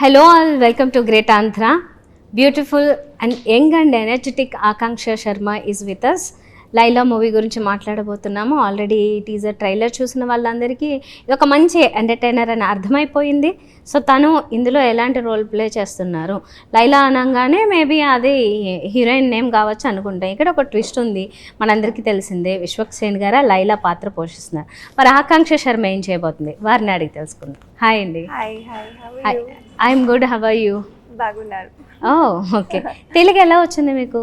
Hello all, welcome to Great Andhra. Beautiful and young and energetic Akanksha Sharma is with us. Laila movie గురించి మాట్లాడబోతున్నాము. Already teaser trailer చూసిన వాళ్ళందరికీ ఇది ఒక మంచి ఎంటర్టైనర్ అని అర్థమైపోయింది. సో తను ఇందులో ఎలాంటి రోల్ ప్లే చేస్తున్నారు, లైలా అనగానే మేబీ అది హీరోయిన్ నేమ్ కావచ్చు అనుకుంటాం. ఇక్కడ ఒక ట్విస్ట్ ఉంది, మనందరికీ తెలిసిందే. విశ్వక్సేన్ గారు లైలా పాత్ర పోషిస్తున్నారు. మరి ఆకాంక్ష శర్మ ఏం చేయబోతుంది, వారిని అడిగి తెలుసుకుందాం. హాయ్ అండి. I'm good, how are you? బాగున్నారు. ఓకే. తెలుగు ఎలా వచ్చింది మీకు?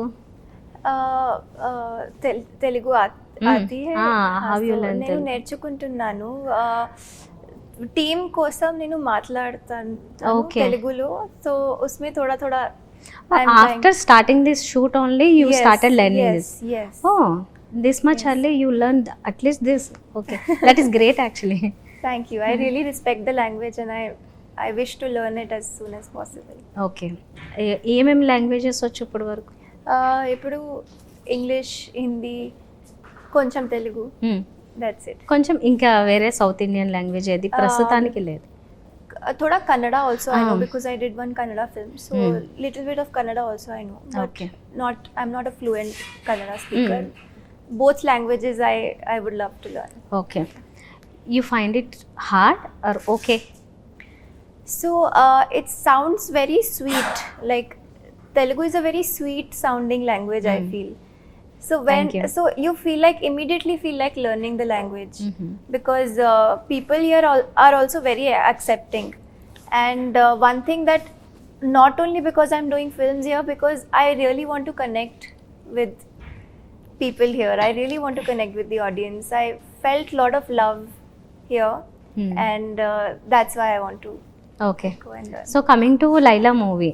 తెలుగు అది నేను నేర్చుకుంటున్నాను. టీమ్ కోసం నేను మాట్లాడతాను తెలుగులో. సో ఉస్మే థోడా థోడా after starting this shoot only you started learning this. Yes. Oh, this much early you learned at least this. Okay. That is great actually. Thank you. I really respect the language and I wish to learn it as soon as possible. Okay. ఏమేమి languages వచ్చు ఇప్పటి వరకు? ఇప్పుడు English, Hindi, కొంచెం Telugu, that's it. కొంచెం ఇంకా వేరే south Indian language ఏది ప్రస్తుతానికి లేదు? थोड़ा Kannada also I know because I did one Kannada film, so little bit of Kannada also I know, but okay. I'm not a fluent Kannada speaker. Both languages I would love to learn. Okay. You find it hard or okay? So it sounds very sweet, like Telugu is a very sweet sounding language. I feel so you feel like immediately feel like learning the language because people here are also very accepting. And one thing that not only because I'm doing films here, because I really want to connect with people here. I really want to connect with the audience. I felt lot of love here and that's why I want to go and learn. So coming to Laila movie,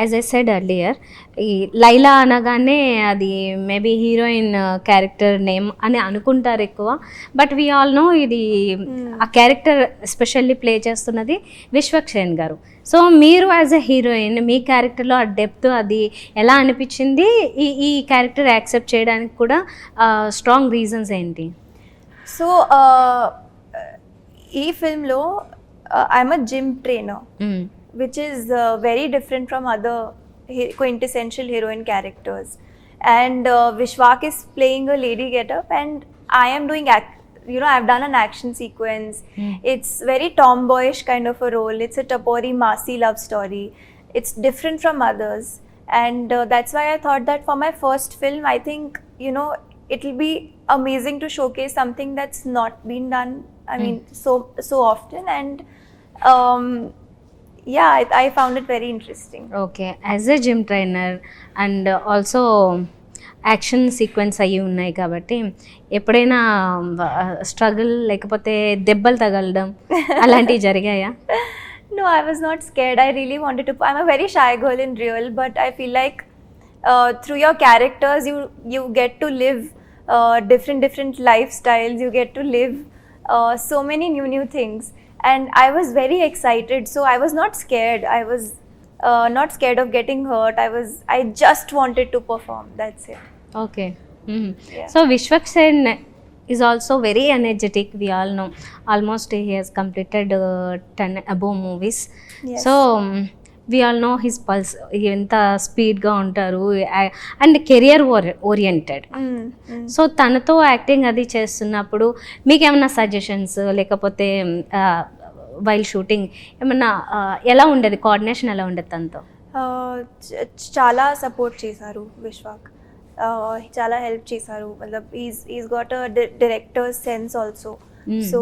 as I said earlier, ఈ లైలా అనగానే అది maybe heroine character name అని అనుకుంటారు ఎక్కువ, but we all know ఇది ఆ character especially play చేస్తున్నది విశ్వక్సేన్ గారు. సో మీరు యాజ్ ఎ హీరోయిన్ మీ క్యారెక్టర్లో ఆ డెప్త్ అది ఎలా అనిపించింది? ఈ క్యారెక్టర్ యాక్సెప్ట్ చేయడానికి కూడా స్ట్రాంగ్ రీజన్స్ ఏంటి? సో ఈ ఫిల్మ్లో I'm a gym trainer, which is very different from other quintessential heroine characters. And Vishwak is playing a lady getup and I am doing I've done an action sequence. It's very tomboyish kind of a role. It's a Tapori Masi love story. It's different from others, and that's why I thought that for my first film, I think it'll be amazing to showcase something that's not been done, I mean so often. And yeah, I found it very interesting. Okay, as a gym trainer and also action sequence అయ్యి ఉన్నాయి కాబట్టి ఎప్పుడైనా struggle లేకపోతే దెబ్బలు తగలడం అలాంటివి జరిగాయా? No, I was not scared. I really wanted to. I'm a very shy girl in real, but I feel like through your characters you get to live different lifestyles. You get to live so many new things. And I was very excited, so I was not scared. I was not scared of getting hurt. I just wanted to perform. That's it. Okay. Yeah. So Vishwaksen is also very energetic. We all know almost he has completed 10 above movies. Yes. So we all know his pulse, ఎంత స్పీడ్గా ఉంటారు and career oriented. So తనతో acting అది చేస్తున్నప్పుడు మీకు ఏమన్నా suggestions లేకపోతే while shooting ఏమన్నా ఎలా ఉండేది, కోఆర్డినేషన్ ఎలా ఉండేది తనతో? చాలా సపోర్ట్ చేశారు విశ్వాక్, చాలా హెల్ప్ చేశారు. Is got a director sense also, so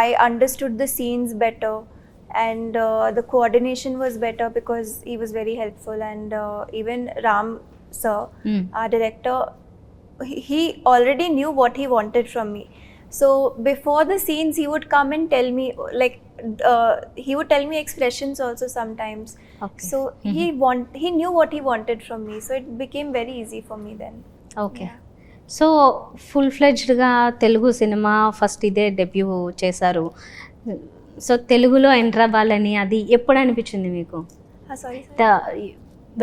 I understood the scenes better. And the coordination was better because he was very helpful. And even Ram sir, our director, he already knew what he wanted from me. So before the scenes he would come and tell me, like he would tell me expressions also sometimes. Okay. So he knew what he wanted from me, so it became very easy for me then. Okay. Yeah. So full ఫ్లెడ్జ్డ్గా Telugu cinema first ఇదే debut చేశారు. So తెలుగులో enter అవ్వాలని అది ఎప్పుడు అనిపించింది మీకు?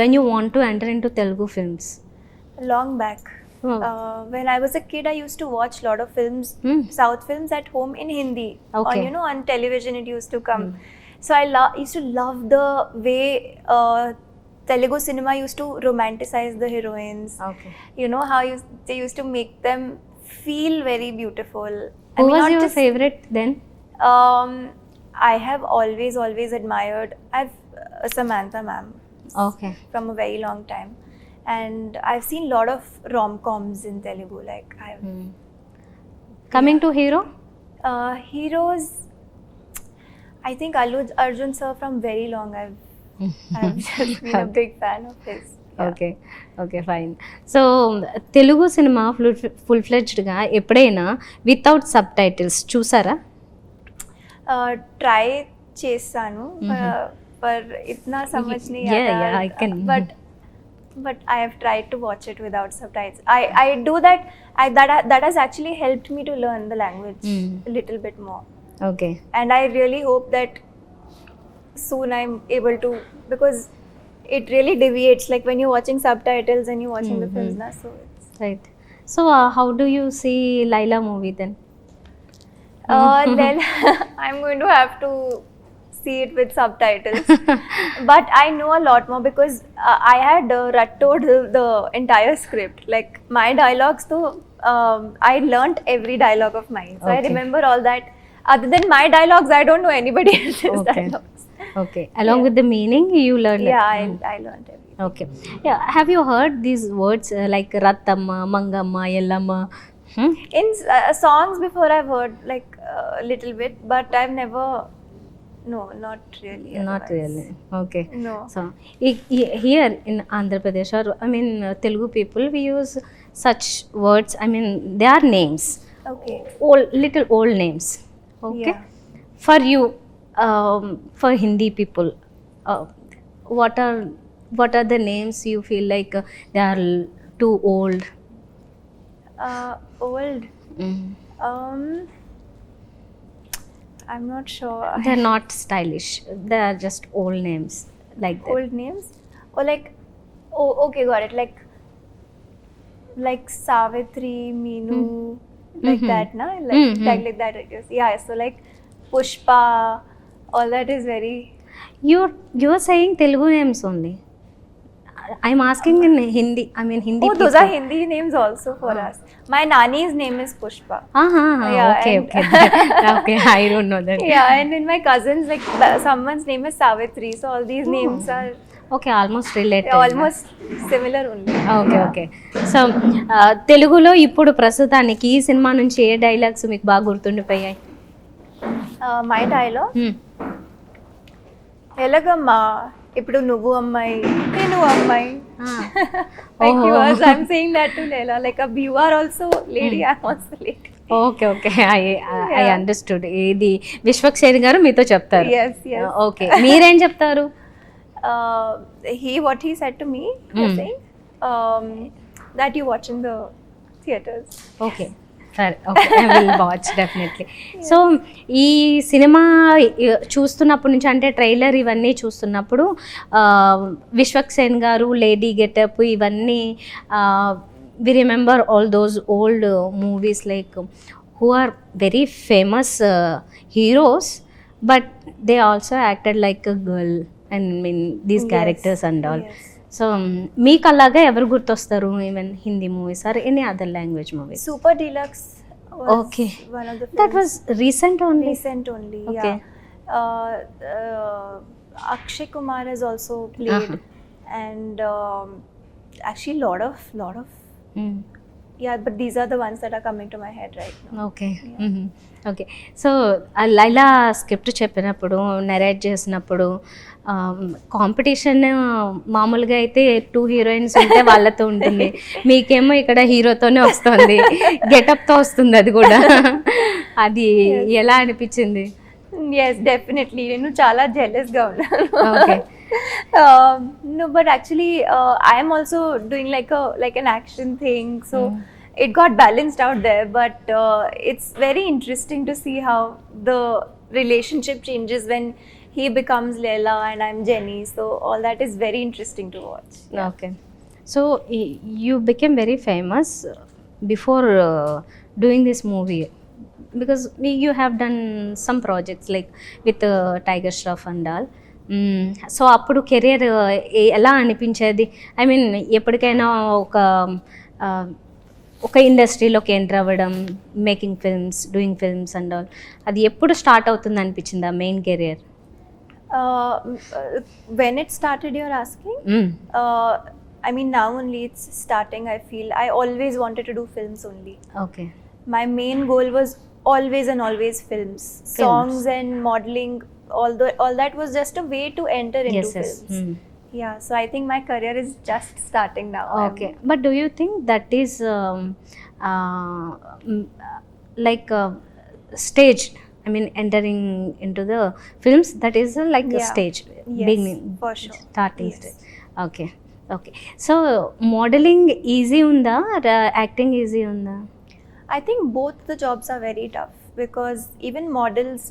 When you want to enter in to Telugu films? Long back. When I was a kid, I used to watch a lot of films, South films at home in Hindi. Okay. On television it used to come. So I used to love the way Telugu cinema used to romanticize the heroines. Okay. You know how they used to make them feel very beautiful. Who was not your just- favorite then? I have always admired Samantha ma'am Okay. from a very long time, and I've seen a lot of rom-coms in Telugu. Like I've Coming to hero? heroes. I think Allu Arjun sir from very long. I've just been a big fan of his. Yeah. Okay okay fine so Telugu cinema full ఫ్లెడ్జ్డ్గా ఎప్పుడైనా without subtitles చూసారా? Try చేస్తాను पर इतना समझ नहीं Yeah, आता. yeah, I can. But I have tried to watch it without subtitles. I do that. That has actually helped me to learn the language a little bit more. Okay. And I really hope that soon I'm able to, because it really deviates, like when you're watching subtitles and you're watching the films now, so it's right. So how do you see Laila movie then? then I'm going to have to see it with subtitles. But I know a lot more because I had rattoed the entire script. Like my dialogues, though, I learnt every dialogue of mine. So I Okay. remember all that. Other than my dialogues, I don't know anybody else's Okay. dialogues. Okay. Along with the meaning you learn. Yeah, I learnt everything. Okay. Yeah. Have you heard these words like Rattamma, Mangamma, Yellamma? In songs before I've heard like a little bit, but I've never. No, not really. Not otherwise. really. Okay. No. So here in Andhra Pradesh, or I mean Telugu people, we use such words. I mean they are names, Okay. little old names. Okay. Yeah. For you, for Hindi people, what are the names you feel like they are too old? Old. I'm not sure. They're not stylish. They are just old names like that. Old names? Or like, oh, okay, got it. Like Savitri, Meenu, like that, na? Like that, I guess. Yeah, so like Pushpa, all that is very. You're saying Telugu names only. I'm asking in Hindi. I mean Hindi. Oh, those are Hindi names also for us. My Nani's name is Pushpa. Yeah, Okay, and- okay. Okay, I don't know that. Yeah, and in my cousins, like someone's name is Savitri, so all these names are Okay, almost related. almost similar only. Okay okay. So తెలుగులో ఇప్పుడు ప్రస్తుతానికి ఈ cinema నుంచి ఏ dialogues మీకు బాగా గుర్తుండిపోయాయి? My dialogue. ఎలాగమ్మా ఇప్పుడు నువ్వు అమ్మాయి నేను అమ్మాయి. Like yours, I'm saying that to Leila. Like you are also lady, I'm also lady. Okay okay. I understood. ఇది విశ్వక్షేణి గారు మీతో చెప్తారు. Yes, yes. ఓకే, మీరేం చెప్తారు? What he said to me, you're saying, that you watch in the theaters. Okay సరే. Okay, I will watch definitely. So ఈ cinema చూస్తున్నప్పటి నుంచి, అంటే ట్రైలర్ ఇవన్నీ చూస్తున్నప్పుడు విశ్వక్సేన్ గారు లేడీ గెటప్ ఇవన్నీ we remember all those old movies like who are very famous heroes, but they also acted like a girl and mean these characters and all. Yes. So మీకు అలాగా ఎవరు గుర్తొస్తారు? Even Hindi movies or any other language movies? Super Deluxe was Okay. one of the That films. was recent only. Recent only. Okay. Yeah. Akshay Kumar has also played, and actually lot of Mm. yeah, but these are the ones that are coming to my head right now. Okay okay. So Laila script చెప్పినప్పుడు, narrate చేసినప్పుడు competition మామూలుగా అయితే 2 heroines ఉంటే వాళ్ళతో ఉంటుంది, మీకేమో ఇక్కడ హీరోతోనే వస్తుంది, గెటప్తో వస్తుంది, అది కూడా. అది ఎలా అనిపించింది? Yes, definitely. నేను చాలా jealous గా ఉన్నాను. Okay. No, but actually, I am also doing like an action thing, so it got balanced out there. But it's very interesting to see how the relationship changes when he becomes Leila and I'm Jenny. So all that is very interesting to watch. Okay. So you became very famous before doing this movie. because you have done some projects like with Tiger Shroff and all. So అప్పుడు career ఎలా అనిపించేది? I mean ఎప్పటికైనా ఒక ఇండస్ట్రీలోకి enter అవ్వడం, making films, doing films and all, అది ఎప్పుడు start అవుతుంది అనిపించింది ఆ main career? When it started, you're asking? I mean, now only it's starting, I feel. I always wanted to do films only. Okay. My main goal was always and always films. Songs and modeling, all that was just a way to enter into Yes. films. Yeah, so I think my career is just starting now. Okay, but do you think that is like stage? I mean, entering into the films, that is like a Yeah. stage, Yes, beginning, for sure. starting Yes. stage. Okay, okay. So modeling easy unda or acting easy unda? I think both the jobs are very tough because even models,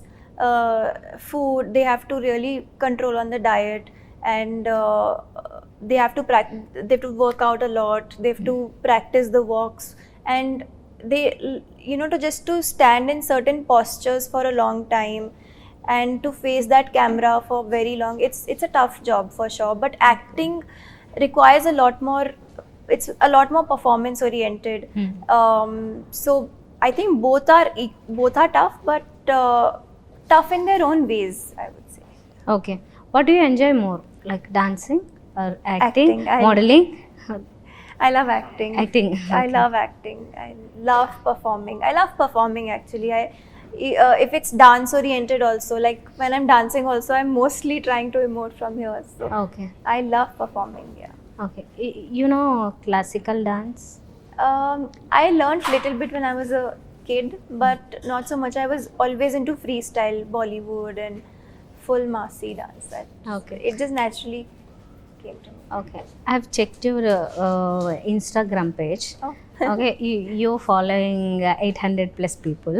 food, they have to really control on the diet, and they have to they have to work out a lot. They have to practice the walks, and they, you know, to just to stand in certain postures for a long time and to face that camera for very long. It's a tough job for sure, but acting requires a lot more. It's a lot more performance oriented. So I think both are tough, but tough in their own ways, I would say. Okay, what do you enjoy more, like dancing or acting? Acting. Modeling? I love acting. Acting. I Okay. love acting. I love performing. I love performing actually. If it's dance oriented also, like when I'm dancing also, I'm mostly trying to emote from here. So Okay, I love performing. Yeah. okay. You know classical dance? I learned little bit when I was a kid, but not so much. I was always into freestyle, Bollywood, and full massy dance. Okay. It just naturally came to me. Okay, I have checked your Instagram page. Oh. Okay, you're following 800 plus people.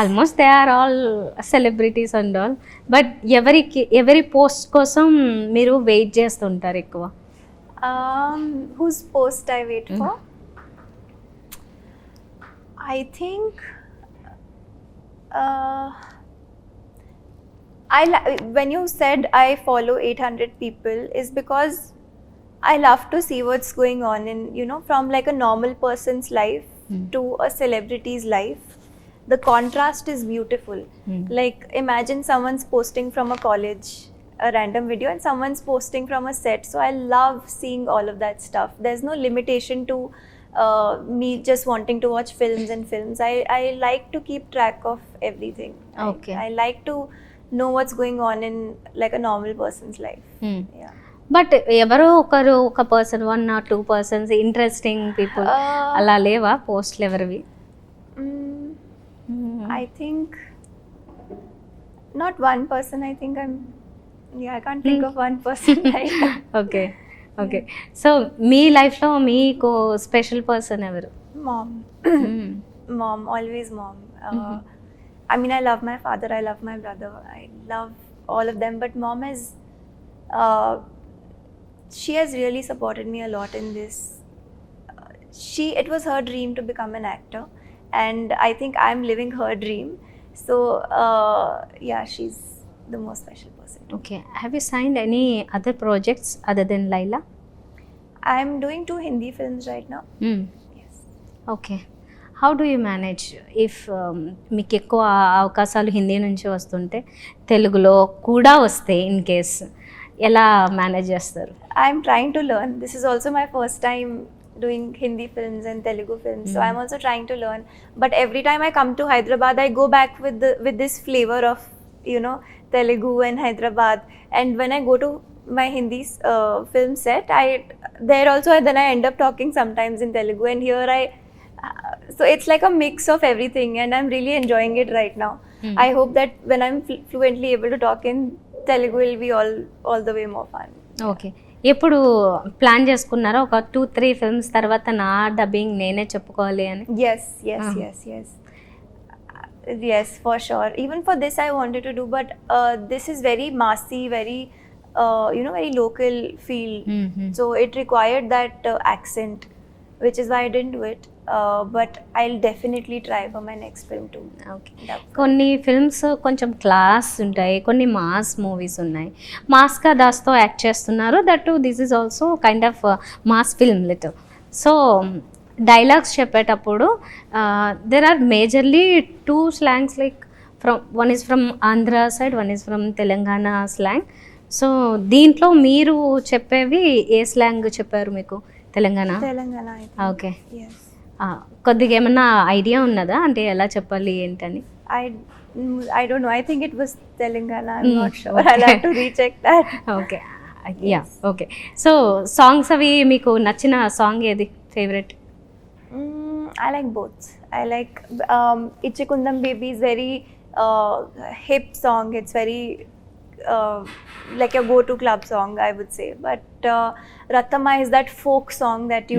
Almost they are all celebrities and all. But ఎవరి post కోసం మీరు wait చేస్తుంటారు ఎక్కువ? Whose post I wait for? I think when you said I follow 800 people is because I love to see what's going on in, you know, from like a normal person's life to a celebrity's life. The contrast is beautiful. Like imagine someone's posting from a college, a random video, and someone's posting from a set. So I love seeing all of that stuff. There's no limitation to me just wanting to watch films and films. I like to keep track of everything. Okay. I like to know what's going on in like a normal person's life. Yeah. But ఎవరో ఒక person, 1 or 2 persons interesting people అలా లేవా పోస్ట్లు ఎవరివి? I think not one person. I think I can't think of one person right now. Okay, okay. So మీ లైఫ్లో మీకు special person ఎవరు? Mom. Mom, always mom. I mean, I love my father, I love my brother, I love all of them, but mom has she has really supported me a lot in this. It was her dream to become an actor, and I think I'm living her dream. So yeah, she's the most special person. Okay, have you signed any other projects other than Laila? I'm doing 2 Hindi films right now. Yes. Okay, how do you manage if మీకు ఎక్కువ అవకాశాలు హిందీ నుంచి వస్తుంటే తెలుగులో కూడా వస్తే in case ఎలా manage చేస్తారు? I'm trying to learn. This is also my first time doing Hindi films and Telugu films, so I'm also trying to learn. But every time I come to Hyderabad, I go back with this flavor of, you know, Telugu and Hyderabad. And when I go to my Hindi film set, there also then I end up talking sometimes in Telugu, and here so it's like a mix of everything, and I'm really enjoying it right now. I hope that when I'm fluently able to talk in Telugu, will be all the way more fun. Okay, ఎప్పుడు plan చేసుకున్నారా ఒక 2-3 films తర్వాత నా dubbing నేనే చెప్పుకోవాలి అని? Yes, for sure. Even for this I wanted to do, but this is very massy, very very local feel. So it required that accent, which is why I didn't do it. but I'll definitely try for my next film too. Okay, కొన్ని films కొంచెం class ఉంటాయి, కొన్ని mass movies ఉన్నాయి. మాస్కా దాస్తో act చేస్తున్నారు, that this is also kind of mass film little. So dialogues చెప్పేటప్పుడు there are majorly two slangs, like one is from Andhra side, one is from Telangana slang. So దీంట్లో మీరు చెప్పేవి ఏ స్లాంగ్ చెప్పారు మీకు? Telangana. I think. Okay, Yes. కొద్దిగా ఏమన్నా idea ఉన్నదా అంటే ఎలా చెప్పాలి ఏంటని? I don't know. I think it was Telangana. I'm not sure. okay. I'll have to recheck that. Okay, yeah, okay. So songs అవి మీకు నచ్చిన సాంగ్ ఏది favourite? I like both. I like Ichikundam Baby is very hip song. It's very like a go-to club song, I would say. But Ratama is that folk song that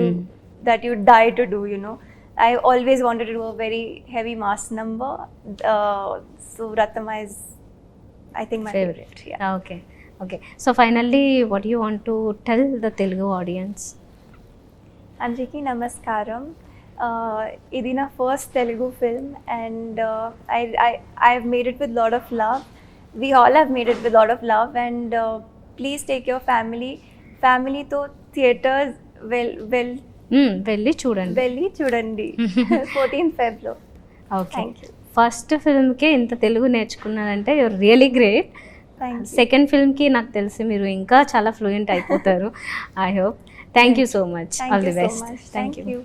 you die to do, you know. I always wanted to do a very heavy mass number. So Ratama is, I think, my favorite. Yeah. Okay, okay. So finally what you want to tell the Telugu audience? Anjiki Namaskaram. Idi na first Telugu film, and I've made it with lot of love. We all have made it with lot of love, and please take your family to theaters వెళ్ళి చూడండి. వెళ్ళి చూడండి 14th Feb లో. Okay, Thank you. First ఫిల్మ్కే ఇంత తెలుగు నేర్చుకున్నారంటే you're really great. Thank you. Second ఫిల్మ్కి నాకు తెలిసి మీరు ఇంకా చాలా ఫ్లూయెంట్ అయిపోతారు. I hope. Thank you so much. Thank all you the so best. much. Thank Thank you. you.